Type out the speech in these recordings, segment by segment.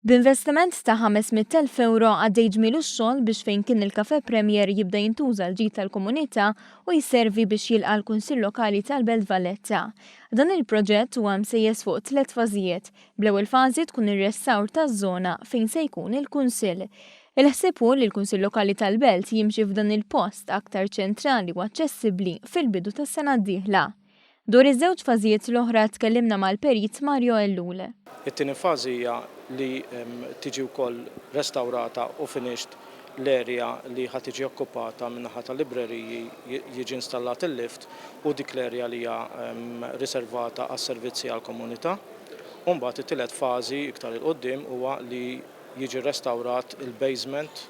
B'investiment ta' 500,000 euro għaddej ġmielu x-xogħol biex fejn kien il-Cafe Premier jibda jintuża l-ġid tal-komunità u jservi biex jilqa' l-Kunsill Lokali tal-Belt Valletta. Dan il-proġett huwa msejjes fuq 3 fażijiet. Bl-ewwel fażi tkun ir-restawr taż-żona fejn se jkun il-Kunsill. Il-ħsieb hu li l-Kunsill Lokali tal-Belt jimxi f'dan il-post aktar ċentrali u aċċessibbli fil-bidu tas-sena d-dieħla. Dwar iż-żewġ fażijiet l-oħra tkellimna mal-perit Mario Ellul. It-tieni fażi hija li tiġi wkoll restawrata u finished l-area li ħad tiġi okkupata min-naħa tal-libreriji jiġi installat il-lift u dik l-area li hija riservata għas-servizzi għall-komunità. U mbagħad it-tielet fażi iktar il qudiem huwa li jiġi restawrat il-basement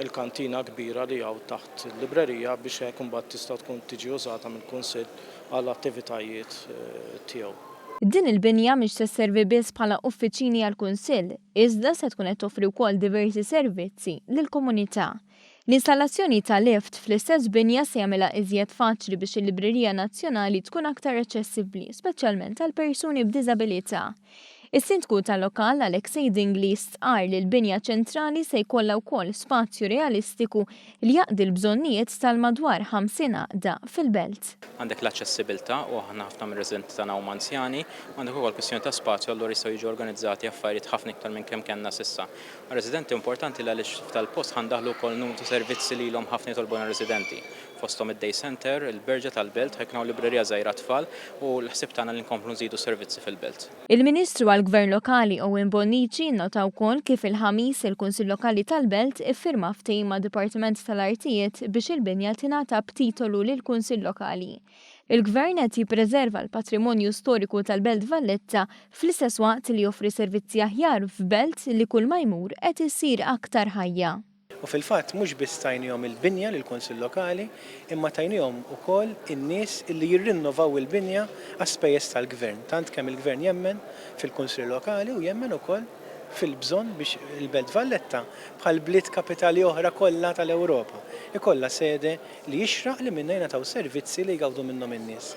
il-kantina kbira li hawn taħt il-librerija biex hekk imbagħad tista' tkun tiġi użata mill-Kunsill għall attivitajiet tiegħu. Din il-binja mhix tisservi biss bħala uffiċini għall-Kunsill, iżda se tkun qed toffri wkoll diversi servizzi lill-komunità. L-installazzjoni ta' lift fl-istess binja se jagħmilha iżjed faċli biex il-Librerija Nazzjonali tkun aktar aċċessibbli, speċjalment għal persuni b'diżabilità. Is-sindku tal-lokal Alexej Dinglis stqar li l-binja ċentrali se jkollha wkoll spazju realistiku li jaqdi l-bżonnijiet tal-madwar 50 għaqda fil-belt. Għandek l-aċċessibilità u aħna ħafna mir-residenti tagħna huma anzjani, għandek ukoll kwestjoni ta' spazju allura jistgħu jiġu organizzati affarijiet ħafna iktar minn kemm kellna s'issa. Residenti importanti għaliex tal-post ħandaħlu wkoll numru ta' servizzi li ilhom ħafna jitolbu residenti. Fosthom id-day center, il-berġa tal-belt, ħekna librerija żgħira tfal u l-ħsieb tagħna li nkomplu nżidu servizzi fil-belt. Il-Ministru għall-Gvern Lokali Owen Bonnici nnota wkoll kif il-ħamis il-Kunsill Lokali tal-Belt iffirma ftehim ma' Dipartiment tal-Artijiet biex il-binja tingħata b'titolu lill-Kunsill Lokali. Il-Gvern qed jippreserva l-patrimonju storiku tal-Belt Valletta fl-istess waqt li joffri servizzi aħjar f'belt li kull ma jmur qed issir aktar ħajja. U fil-fatt mhux biss tajnihom il-binja lill-Kunsill Lokali, imma tajnihom ukoll in-nies li jirrinnovaw il-binja għas-spejjeż tal-Gvern. Tant kemm il-Gvern jemmen fil-Kunsill Lokali u jemmen ukoll fil-bżonn biex il-Belt Valletta bħal bliet kapitali oħra kollha tal-Ewropa ikollha sede li jixraq li minnha jingħataw servizzi li jgawdu minnhom in-nies.